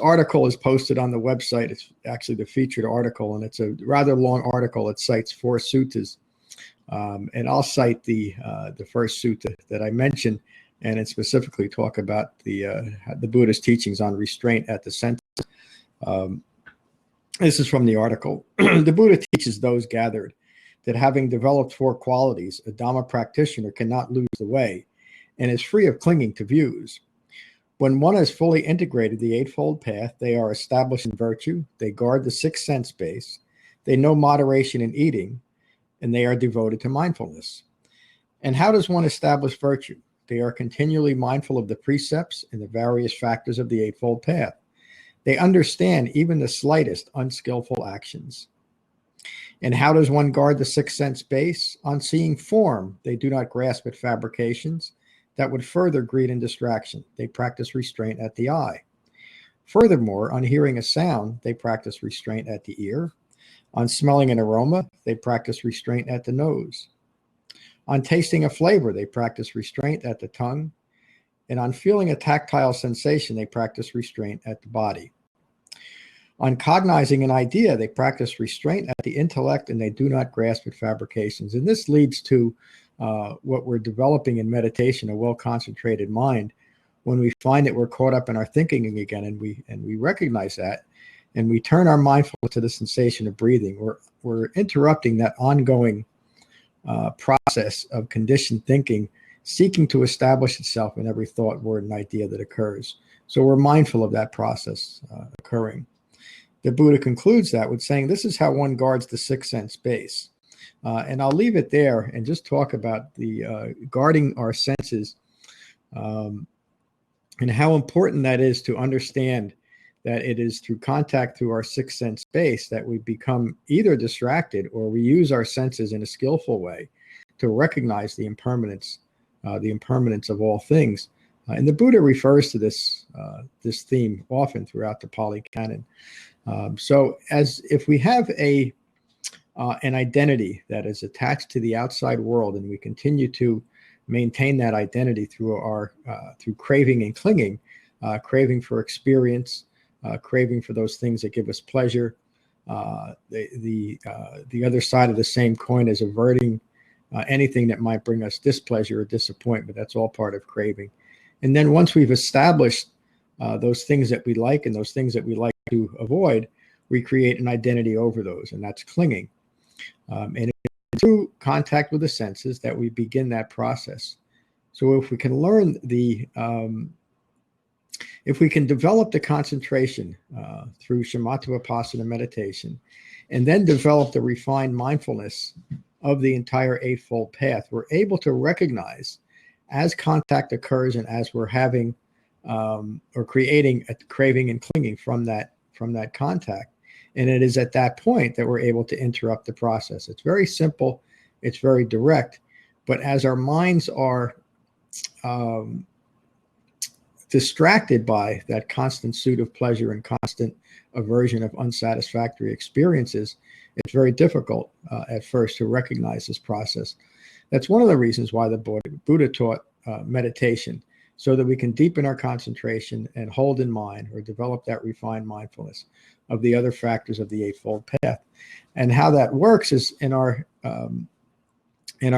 article is posted on the website. It's actually the featured article, and it's a rather long article. It cites 4 suttas, and I'll cite the first sutta that I mentioned, and it specifically talk about the Buddha's teachings on restraint at the senses. This is from the article. The Buddha teaches those gathered that having developed 4 qualities, a Dhamma practitioner cannot lose the way and is free of clinging to views. When one has fully integrated the Eightfold Path, they are established in virtue, they guard the 6th sense base, they know moderation in eating, and they are devoted to mindfulness. And how does one establish virtue? They are continually mindful of the precepts and the various factors of the Eightfold Path. They understand even the slightest unskillful actions. And how does one guard the 6th sense base? On seeing form, they do not grasp at fabrications that would further greed and distraction. They practice restraint at the eye. Furthermore, on hearing a sound, they practice restraint at the ear. On smelling an aroma, they practice restraint at the nose. On tasting a flavor, they practice restraint at the tongue. And on feeling a tactile sensation, they practice restraint at the body. On cognizing an idea, they practice restraint at the intellect, and they do not grasp at fabrications. And this leads to what we're developing in meditation, a well-concentrated mind. When we find that we're caught up in our thinking again, and we recognize that, and we turn our mindfulness to the sensation of breathing, we're interrupting that ongoing process of conditioned thinking, seeking to establish itself in every thought, word, and idea that occurs. So we're mindful of that process occurring. The Buddha concludes that with saying, this is how one guards the 6th sense base. And I'll leave it there and just talk about the guarding our senses and how important that is to understand that it is through contact through our 6th sense base that we become either distracted or we use our senses in a skillful way to recognize the impermanence of all things. And the Buddha refers to this theme often throughout the Pali Canon. So as if we have an identity that is attached to the outside world, and we continue to maintain that identity through through craving and clinging, craving for experience, craving for those things that give us pleasure. The other side of the same coin is averting anything that might bring us displeasure or disappointment. That's all part of craving. And then once we've established those things that we like and those things that we like to avoid, we create an identity over those, and that's clinging. And it's through contact with the senses that we begin that process. So if we can learn if we can develop the concentration through shamatha vipassana meditation, and then develop the refined mindfulness of the entire Eightfold Path, we're able to recognize as contact occurs and as we're having or creating a craving and clinging from that contact. And it is at that point that we're able to interrupt the process. It's very simple. It's very direct. But as our minds are distracted by that constant suit of pleasure and constant aversion of unsatisfactory experiences, it's very difficult at first to recognize this process. That's one of the reasons why the Buddha taught meditation, so that we can deepen our concentration and hold in mind or develop that refined mindfulness of the other factors of the Eightfold Path. And how that works is in our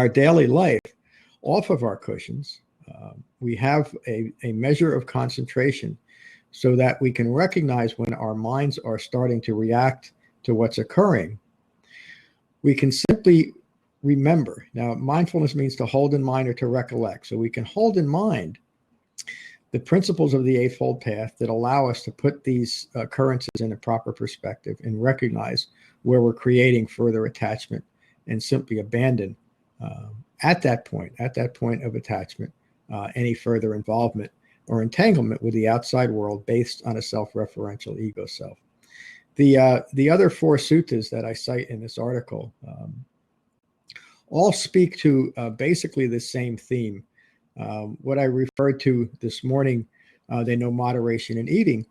daily life, off of our cushions, we have a measure of concentration so that we can recognize when our minds are starting to react to what's occurring. We can simply remember. Now, mindfulness means to hold in mind or to recollect. So we can hold in mind the principles of the Eightfold Path that allow us to put these occurrences in a proper perspective and recognize where we're creating further attachment, and simply abandon at that point of attachment, any further involvement or entanglement with the outside world based on a self-referential ego self. The other 4 suttas that I cite in this article all speak to basically the same theme. What I referred to this morning, they know moderation in eating,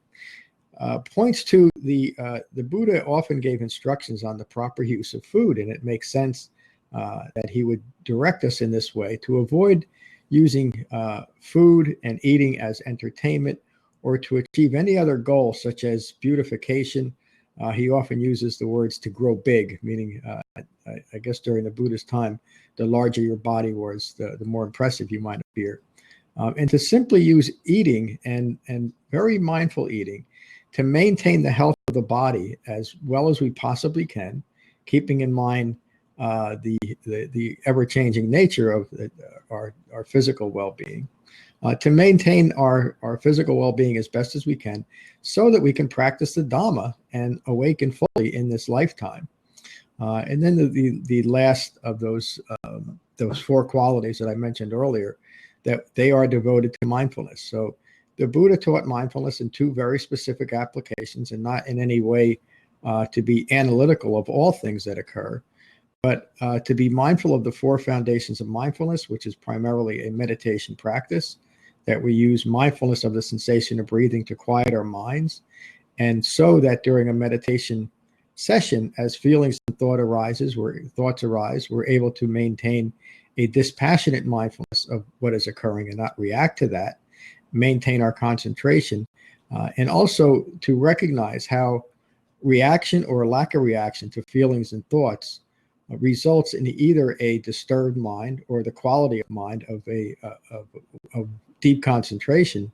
points to the Buddha often gave instructions on the proper use of food, and it makes sense that he would direct us in this way to avoid using food and eating as entertainment or to achieve any other goal, such as beautification. He often uses the words to grow big, meaning, I guess during the Buddhist time, the larger your body was, the more impressive you might appear. And to simply use eating and very mindful eating to maintain the health of the body as well as we possibly can, keeping in mind the ever-changing nature of our physical well-being, to maintain our physical well-being as best as we can, so that we can practice the Dhamma and awaken fully in this lifetime. And then the last of those four qualities that I mentioned earlier, that they are devoted to mindfulness. So the Buddha taught mindfulness in two very specific applications, and not in any way to be analytical of all things that occur, but to be mindful of the four foundations of mindfulness, which is primarily a meditation practice, that we use mindfulness of the sensation of breathing to quiet our minds. And so that during a meditation session, as feelings and thoughts arise, we're able to maintain a dispassionate mindfulness of what is occurring and not react to that, maintain our concentration, and also to recognize how reaction or lack of reaction to feelings and thoughts results in either a disturbed mind or the quality of mind of deep concentration,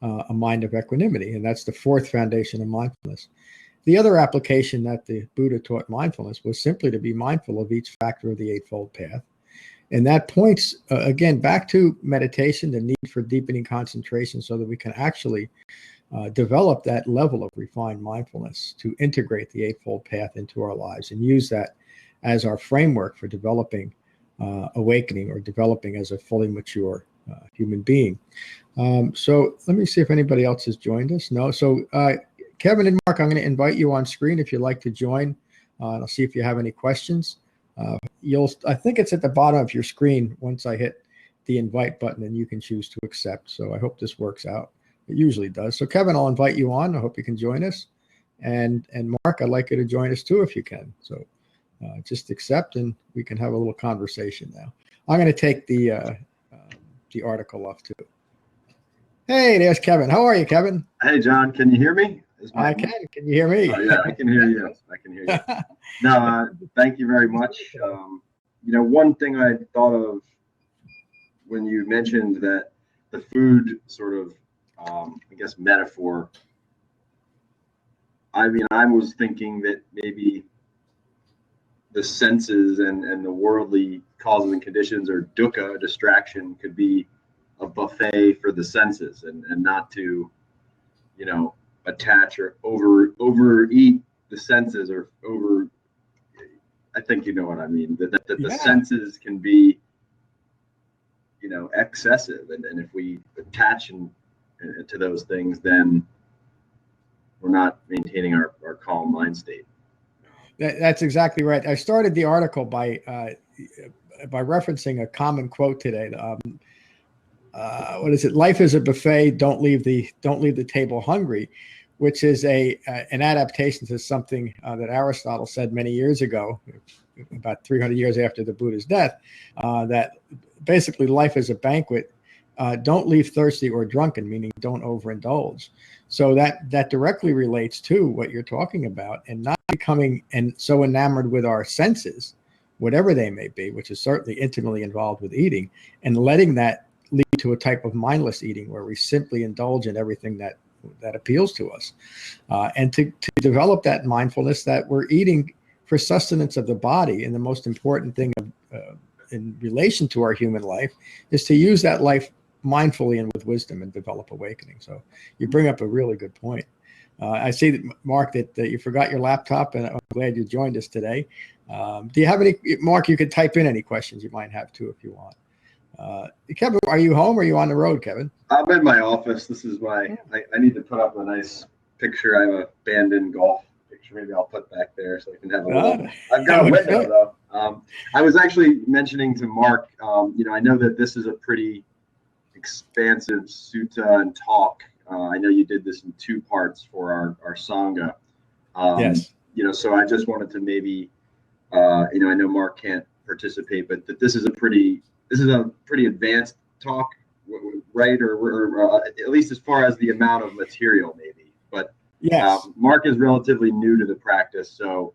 a mind of equanimity. And that's the fourth foundation of mindfulness. The other application that the Buddha taught mindfulness was simply to be mindful of each factor of the Eightfold Path. And that points, again, back to meditation, the need for deepening concentration so that we can actually develop that level of refined mindfulness to integrate the Eightfold Path into our lives and use that as our framework for developing awakening, or developing as a fully mature human being. So let me see if anybody else has joined us. No. So Kevin and Mark, I'm going to invite you on screen if you'd like to join. I'll see if you have any questions. I think it's at the bottom of your screen once I hit the invite button, and you can choose to accept. So I hope this works out. It usually does. So Kevin, I'll invite you on. I hope you can join us. And Mark, I'd like you to join us too if you can. So just accept, and we can have a little conversation now. I'm going to take the article off too. Hey, there's Kevin. How are you, Kevin? Hey, John. Can you hear me? I can. Can you hear me? Oh, yeah, I can hear you. I can hear you. No, thank you very much. One thing I thought of when you mentioned that the food sort of, I guess, metaphor, I mean, I was thinking that maybe the senses and the worldly causes and conditions, or dukkha, distraction, could be a buffet for the senses, and not to, attach or overeat the senses, or I think you know what I mean, that the senses can be, excessive, and if we attach to those things, then we're not maintaining our calm mind state. That's exactly right. I started the article by referencing a common quote today. What is it? Life is a buffet. Don't leave the table hungry, which is an adaptation to something that Aristotle said many years ago, about 300 years after the Buddha's death, that basically life is a banquet. Don't leave thirsty or drunken, meaning don't overindulge. So that directly relates to what you're talking about, and not becoming so enamored with our senses, whatever they may be, which is certainly intimately involved with eating, and letting that lead to a type of mindless eating where we simply indulge in everything that appeals to us, and to develop that mindfulness that we're eating for sustenance of the body. And the most important thing in relation to our human life is to use that life mindfully and with wisdom and develop awakening. So you bring up a really good point. I see that, Mark, that you forgot your laptop, and I'm glad you joined us today. Do you have any, Mark? You could type in any questions you might have too if you want. Kevin, are you home or are you on the road, Kevin? I'm in my office. This is I need to put up a nice picture. I have a abandoned golf picture. Maybe I'll put back there so I can have a little. I've got a window though. I was actually mentioning to Mark, I know that this is a pretty expansive sutta and talk. I know you did this in two parts for our Sangha. Yes. So I just wanted to maybe, I know Mark can't participate, but that this is a pretty advanced talk right? Or at least as far as the amount of material, maybe. But yes, Mark is relatively new to the practice, so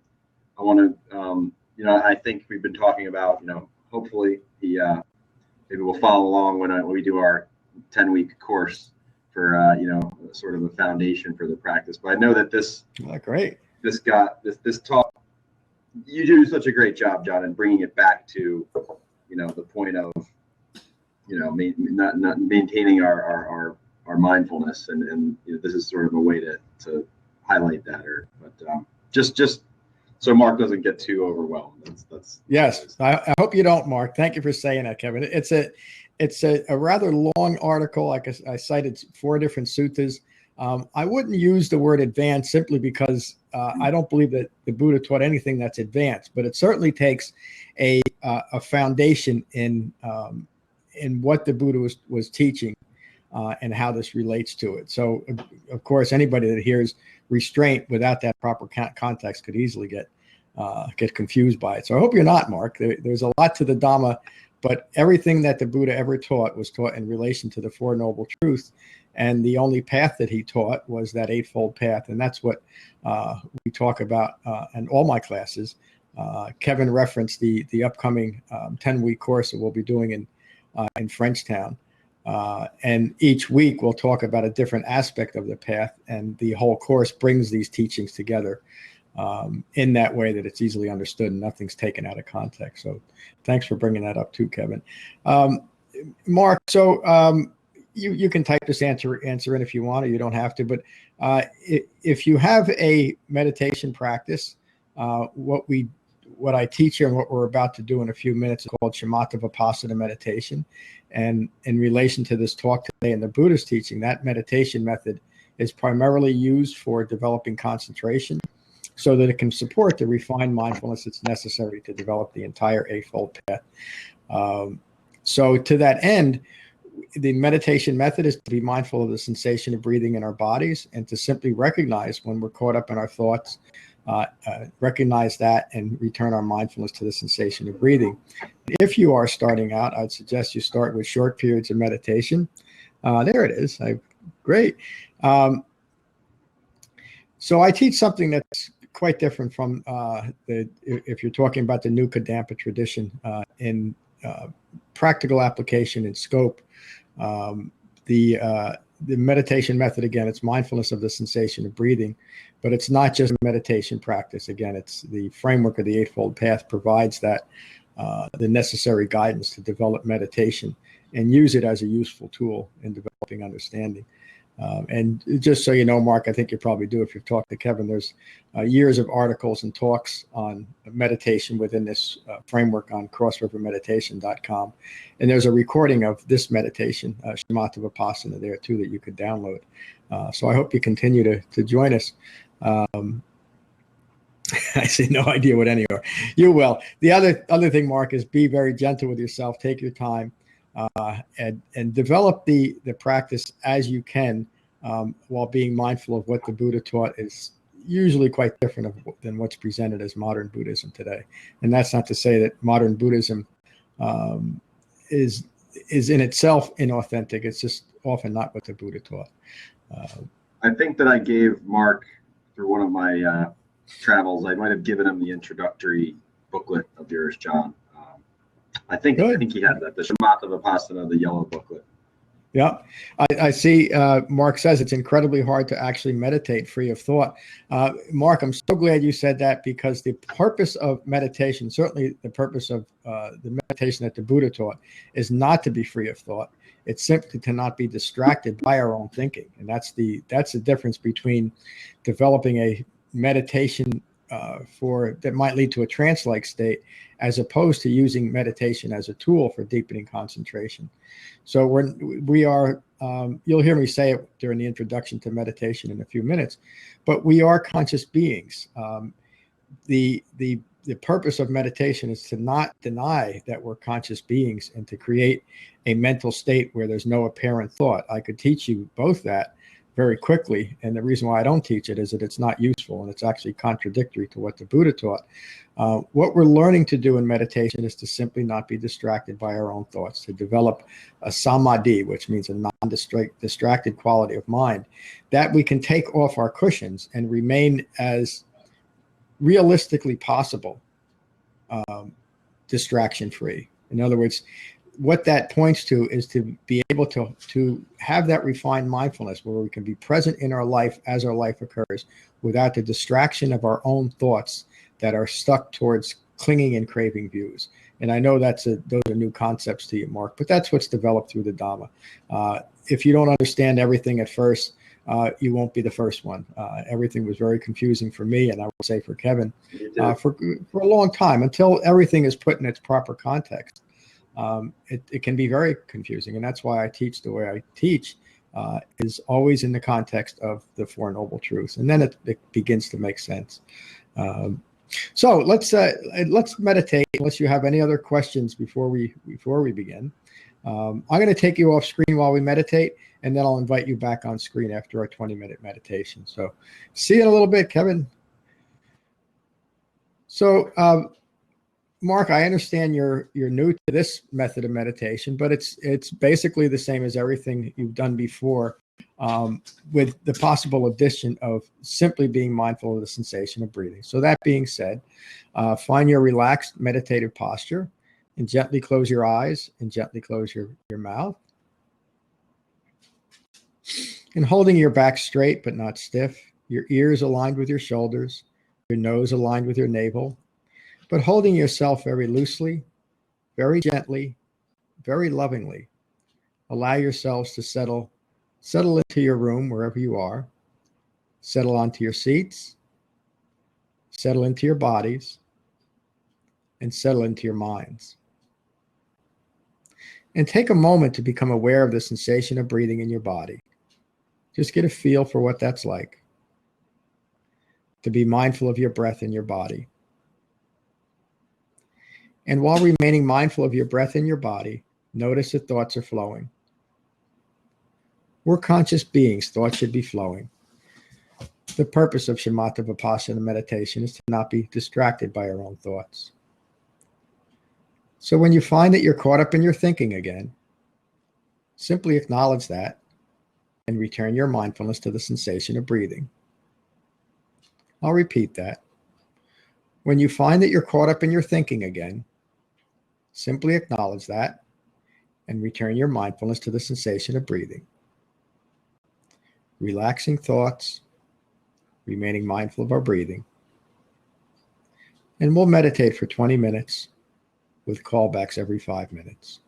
I want to, I think we've been talking about, hopefully he maybe we'll follow along when we do our 10-week course for, sort of a foundation for the practice. But I know that this talk, you do such a great job, John, in bringing it back to, the point of, not maintaining our mindfulness, and this is sort of a way to highlight that, but just so Mark doesn't get too overwhelmed. That's yes. I hope you don't, Mark. Thank you for saying that, Kevin. It's a rather long article. Like I cited 4 different suttas. I wouldn't use the word advanced simply because I don't believe that the Buddha taught anything that's advanced, but it certainly takes a foundation in what the Buddha was teaching and how this relates to it. So, of course, anybody that hears restraint without that proper context could easily get confused by it. So I hope you're not, Mark. There's a lot to the Dhamma, but everything that the Buddha ever taught was taught in relation to the Four Noble Truths. And the only path that he taught was that Eightfold Path. And that's what we talk about in all my classes. Kevin referenced the upcoming 10-week course that we'll be doing in Frenchtown. And each week we'll talk about a different aspect of the path, and the whole course brings these teachings together in that way that it's easily understood and nothing's taken out of context. So thanks for bringing that up too, Kevin. Mark, so you can type this answer in if you want, or you don't have to, but if you have a meditation practice, what I teach here and what we're about to do in a few minutes is called Shamatha Vipassana meditation. And in relation to this talk today and the Buddha's teaching, that meditation method is primarily used for developing concentration so that it can support the refined mindfulness that's necessary to develop the entire Eightfold Path. So to that end, the meditation method is to be mindful of the sensation of breathing in our bodies and to simply recognize when we're caught up in our thoughts, recognize that and return our mindfulness to the sensation of breathing. If you are starting out, I'd suggest you start with short periods of meditation. There it is. Great. So I teach something that's quite different from if you're talking about the Nuka Dampa tradition in practical application and scope. The meditation method, again, it's mindfulness of the sensation of breathing, but it's not just a meditation practice. Again, it's the framework of the Eightfold Path provides that the necessary guidance to develop meditation and use it as a useful tool in developing understanding. And just so you know, Mark, I think you probably do if you've talked to Kevin, there's years of articles and talks on meditation within this framework on crossrivermeditation.com. And there's a recording of this meditation, Shamatha Vipassana, there too, that you could download. So I hope you continue to join us. I see no idea what any are. You will. The other thing, Mark, is be very gentle with yourself. Take your time. And develop the practice as you can while being mindful of what the Buddha taught is usually quite different than what's presented as modern Buddhism today. And that's not to say that modern Buddhism is in itself inauthentic. It's just often not what the Buddha taught. I think that I gave Mark, through one of my travels, I might have given him the introductory booklet of yours, John. I think he had that, the Shamatha Vipassana, the yellow booklet. Yeah, I see. Mark says it's incredibly hard to actually meditate free of thought. Mark, I'm so glad you said that, because the purpose of meditation, certainly the purpose of the meditation that the Buddha taught, is not to be free of thought. It's simply to not be distracted by our own thinking. And that's the difference between developing a meditation that might lead to a trance-like state, as opposed to using meditation as a tool for deepening concentration. So we are, you'll hear me say it during the introduction to meditation in a few minutes, but we are conscious beings. The purpose of meditation is to not deny that we're conscious beings and to create a mental state where there's no apparent thought. I could teach you both that, very quickly. And the reason why I don't teach it is that it's not useful and it's actually contradictory to what the Buddha taught. What we're learning to do in meditation is to simply not be distracted by our own thoughts, to develop a samadhi, which means a non-distracted quality of mind, that we can take off our cushions and remain as realistically possible distraction-free. In other words, what that points to is to be able to have that refined mindfulness where we can be present in our life as our life occurs without the distraction of our own thoughts that are stuck towards clinging and craving views. And I know those are new concepts to you, Mark, but that's what's developed through the Dhamma. If you don't understand everything at first, you won't be the first one. Everything was very confusing for me, and I would say for Kevin, for a long time, until everything is put in its proper context. It can be very confusing, and that's why I teach the way I teach, is always in the context of the Four Noble Truths, and then it begins to make sense. So let's meditate. Unless you have any other questions before we begin, I'm going to take you off screen while we meditate, and then I'll invite you back on screen after our 20-minute meditation. So, see you in a little bit, Kevin. So, Mark, I understand you're new to this method of meditation, but it's basically the same as everything you've done before, with the possible addition of simply being mindful of the sensation of breathing. So that being said, find your relaxed meditative posture and gently close your eyes and gently close your mouth. And holding your back straight but not stiff, your ears aligned with your shoulders, your nose aligned with your navel, but holding yourself very loosely, very gently, very lovingly. Allow yourselves to settle into your room wherever you are. Settle onto your seats. Settle into your bodies. And settle into your minds. And take a moment to become aware of the sensation of breathing in your body. Just get a feel for what that's like. To be mindful of your breath in your body. And while remaining mindful of your breath in your body, notice that thoughts are flowing. We're conscious beings. Thoughts should be flowing. The purpose of shamatha vipassana meditation is to not be distracted by our own thoughts. So when you find that you're caught up in your thinking again, simply acknowledge that and return your mindfulness to the sensation of breathing. I'll repeat that. When you find that you're caught up in your thinking again, simply acknowledge that and return your mindfulness to the sensation of breathing. Relaxing thoughts, remaining mindful of our breathing. And we'll meditate for 20 minutes with callbacks every 5 minutes.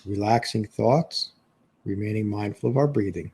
relaxing thoughts, remaining mindful of our breathing.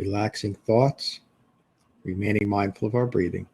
Relaxing thoughts, remaining mindful of our breathing.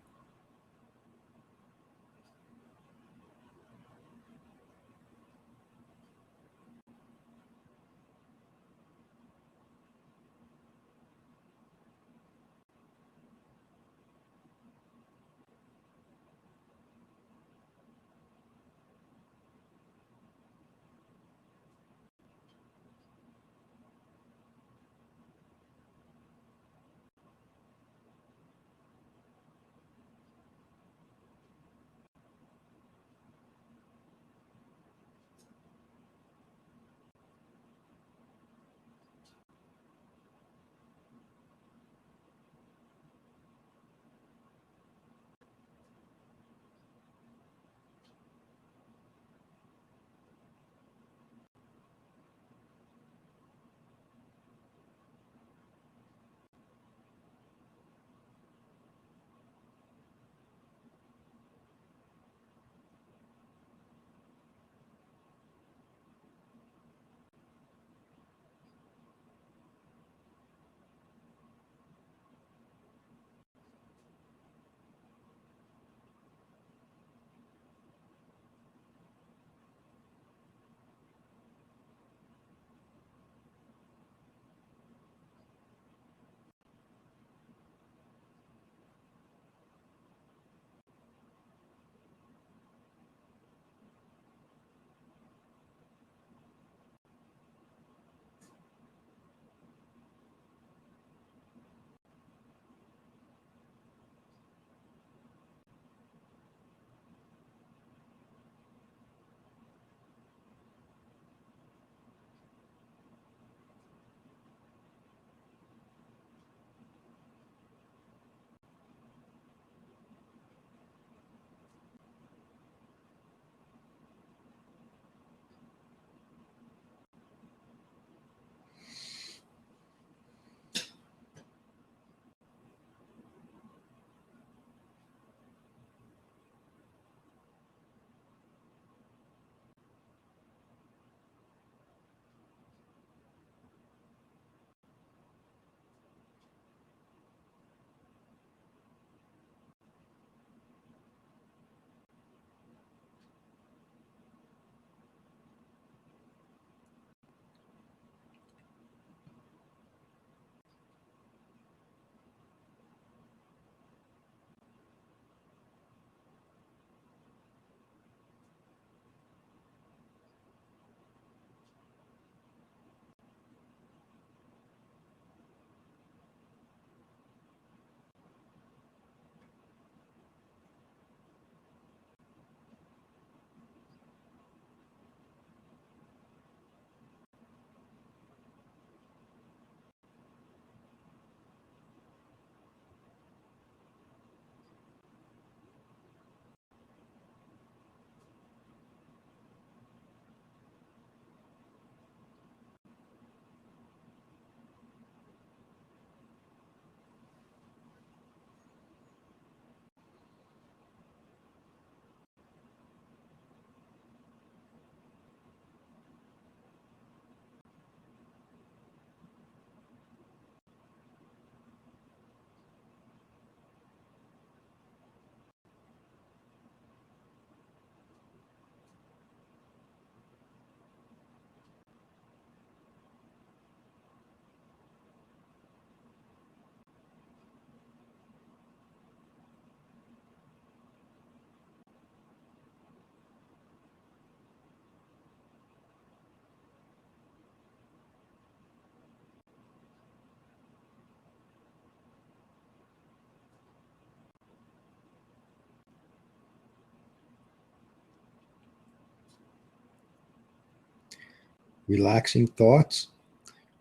Relaxing thoughts,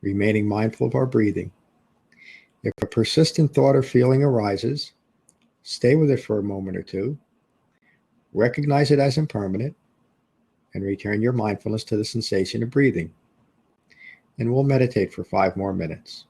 remaining mindful of our breathing. If a persistent thought or feeling arises, stay with it for a moment or two, recognize it as impermanent, and return your mindfulness to the sensation of breathing. And we'll meditate for 5 more minutes.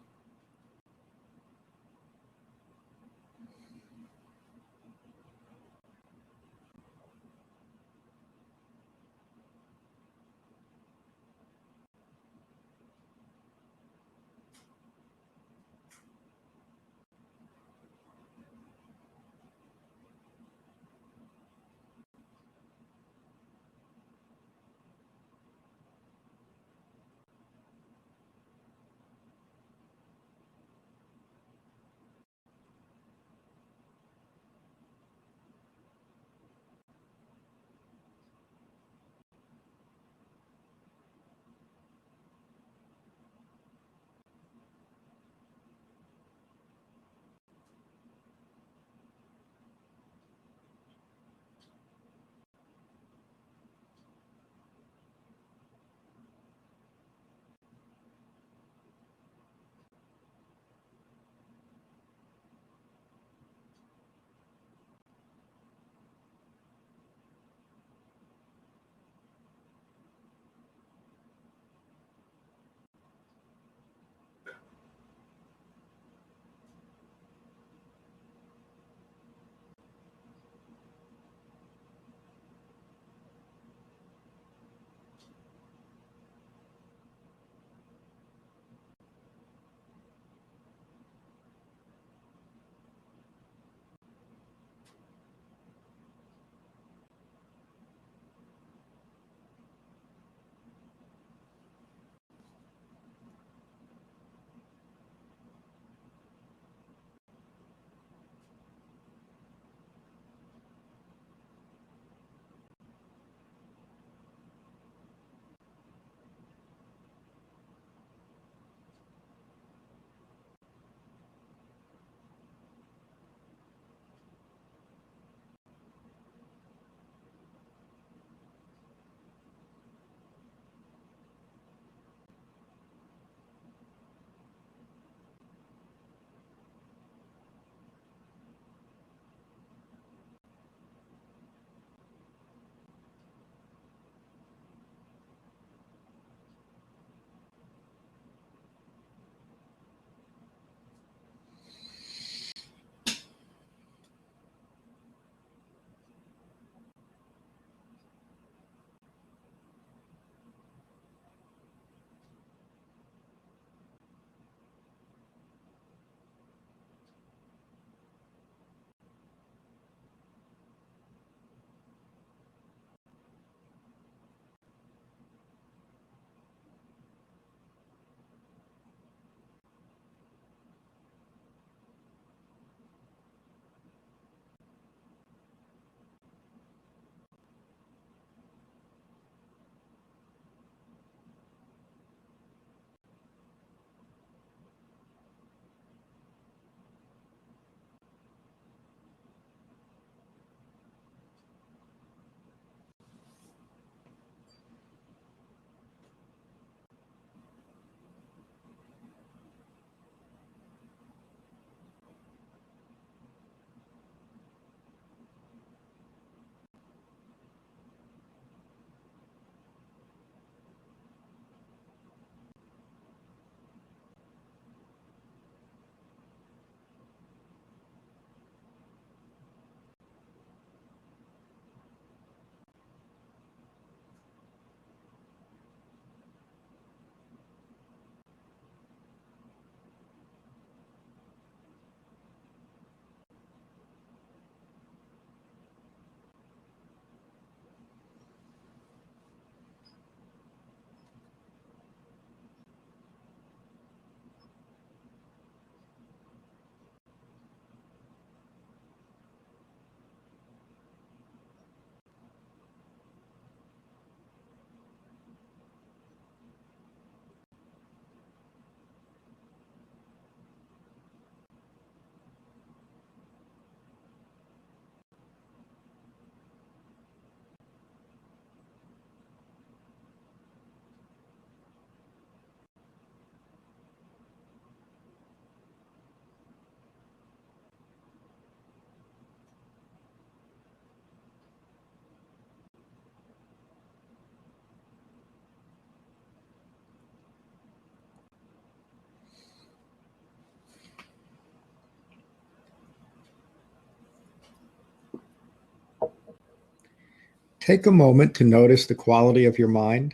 Take a moment to notice the quality of your mind.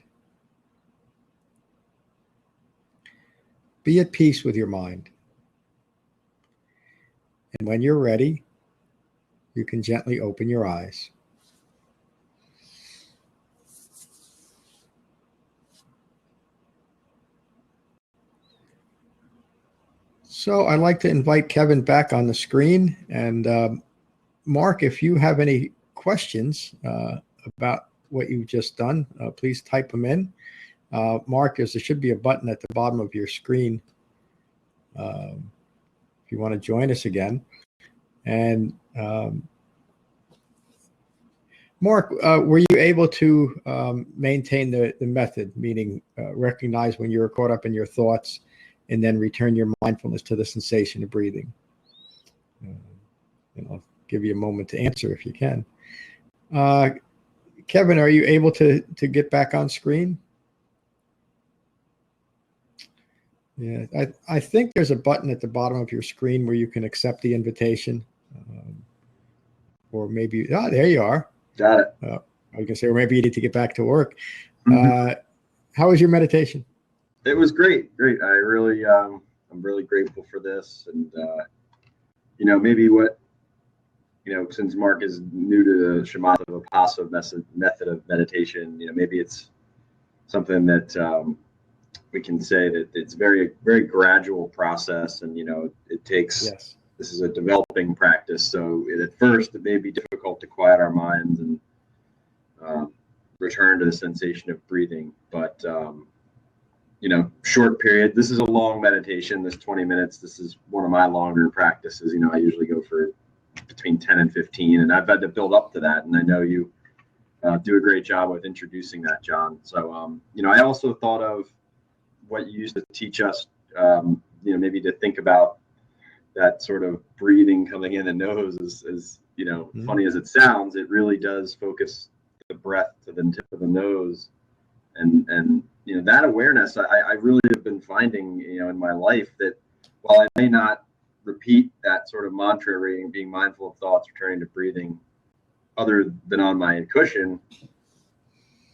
Be at peace with your mind. And when you're ready, you can gently open your eyes. So I'd like to invite Kevin back on the screen. And Mark, if you have any questions about what you've just done, please type them in. Mark, there should be a button at the bottom of your screen if you want to join us again. And Mark, were you able to maintain the method, meaning recognize when you were caught up in your thoughts and then return your mindfulness to the sensation of breathing? And I'll give you a moment to answer if you can. Kevin, are you able to get back on screen? Yeah, I think there's a button at the bottom of your screen where you can accept the invitation. Or maybe, there you are. Got it. I was going to say, or maybe you need to get back to work. Mm-hmm. How was your meditation? It was great. Great. I'm really grateful for this. And, maybe since Mark is new to the Shamatha Vipassana method of meditation, maybe it's something that we can say that it's very, very gradual process. And, it takes, yes. This is a developing practice. So at first it may be difficult to quiet our minds and return to the sensation of breathing. But, short period. This is a long meditation, this 20 minutes. This is one of my longer practices. I usually go for between 10 and 15, and I've had to build up to that. And I know you do a great job with introducing that, John. So, I also thought of what you used to teach us, maybe to think about that sort of breathing coming in the nose is Mm-hmm. funny as it sounds, it really does focus the breath to the tip of the nose. And that awareness, I really have been finding, in my life that while I may not repeat that sort of mantra, being mindful of thoughts, returning to breathing, other than on my cushion,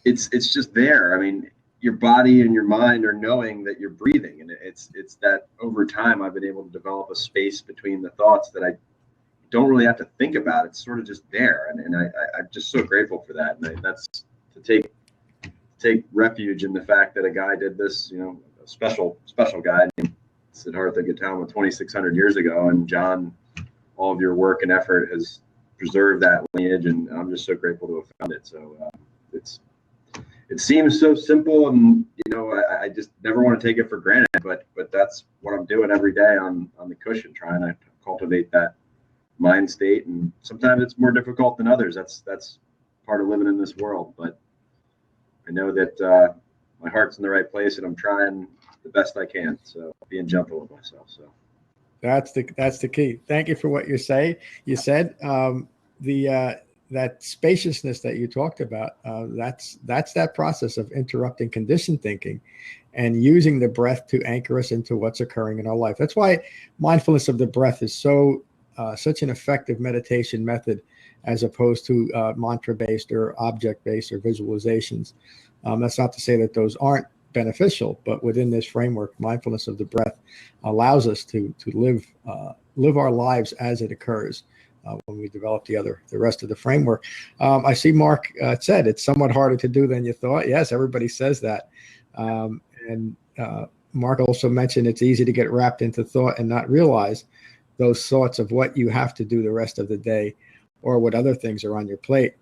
it's just there. I mean, your body and your mind are knowing that you're breathing, and it's that over time I've been able to develop a space between the thoughts that I don't really have to think about. It's sort of just there, and I'm just so grateful for that. And that's to take refuge in the fact that a guy did this, a special guy named Siddhartha Gautama 2,600 years ago, and John, all of your work and effort has preserved that lineage, and I'm just so grateful to have found it. So it seems so simple, and I just never want to take it for granted, but that's what I'm doing every day on the cushion, trying to cultivate that mind state. And sometimes it's more difficult than others. That's part of living in this world, but I know that my heart's in the right place, and I'm trying the best I can. So being gentle with myself. So that's the key. Thank you for what you said. That spaciousness that you talked about, that's that process of interrupting conditioned thinking and using the breath to anchor us into what's occurring in our life. That's why mindfulness of the breath is such an effective meditation method, as opposed to mantra-based or object-based or visualizations. That's not to say that those aren't beneficial, but within this framework, mindfulness of the breath allows us to live our lives as it occurs. When we develop the rest of the framework. I see Mark said it's somewhat harder to do than you thought. Yes, everybody says that. And Mark also mentioned it's easy to get wrapped into thought and not realize those thoughts of what you have to do the rest of the day or what other things are on your plate.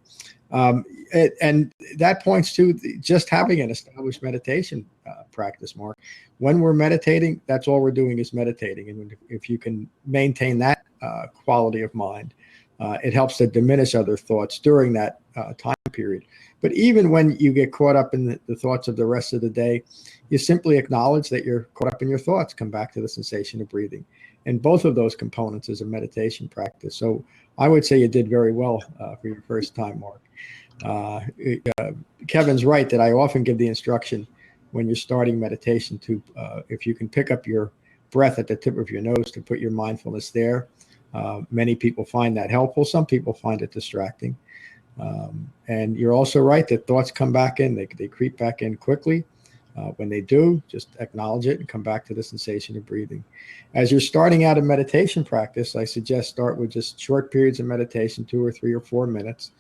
And that points to just having an established meditation practice, Mark. When we're meditating, that's all we're doing is meditating. And if you can maintain that quality of mind, it helps to diminish other thoughts during that time period. But even when you get caught up in the thoughts of the rest of the day, you simply acknowledge that you're caught up in your thoughts, come back to the sensation of breathing. And both of those components is a meditation practice. So I would say you did very well for your first time, Mark. Kevin's right that I often give the instruction when you're starting meditation to, if you can pick up your breath at the tip of your nose, to put your mindfulness there. Many people find that helpful. Some people find it distracting. And you're also right that thoughts come back in. They creep back in quickly. When they do, just acknowledge it and come back to the sensation of breathing. As you're starting out a meditation practice, I suggest start with just short periods of meditation, 2 or 3 or 4 minutes.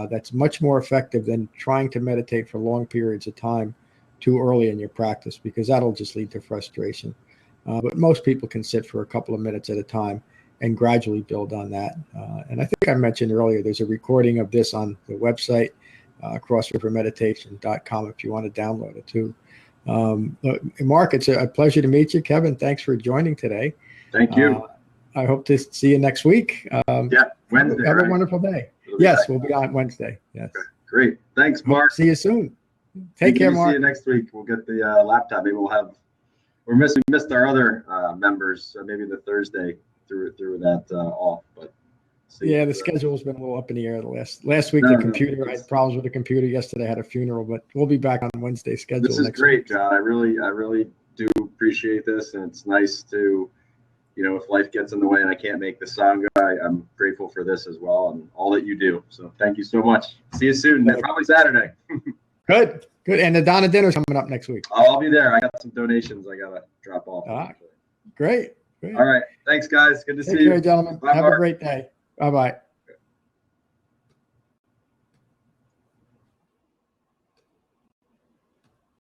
That's much more effective than trying to meditate for long periods of time too early in your practice, because that'll just lead to frustration. But most people can sit for a couple of minutes at a time and gradually build on that. And I think I mentioned earlier, there's a recording of this on the website, crossrivermeditation.com, if you want to download it too. Mark, it's a pleasure to meet you. Kevin, thanks for joining today. Thank you. I hope to see you next week. Wednesday. Have a wonderful day. Yes, we'll be on Wednesday. Yes. Okay, great. Thanks, Mark. See you soon. Take care, Mark. See you next week. We'll get the laptop. Maybe we missed our other members, so maybe the Thursday threw that off. But the schedule's been a little up in the air the last week. I had problems with the computer. Yesterday I had a funeral, but we'll be back on Wednesday schedule. This is great, John. I really do appreciate this, and it's nice to, if life gets in the way and I can't make the Sangha, I'm grateful for this as well and all that you do. So thank you so much. See you soon. Probably Saturday. Good. And the Donna dinner's coming up next week. I'll be there. I got some donations I gotta drop off. Great. All right. Thanks, guys. Good to see you. Take care, gentlemen. Bye, Have a great day. Bye-bye.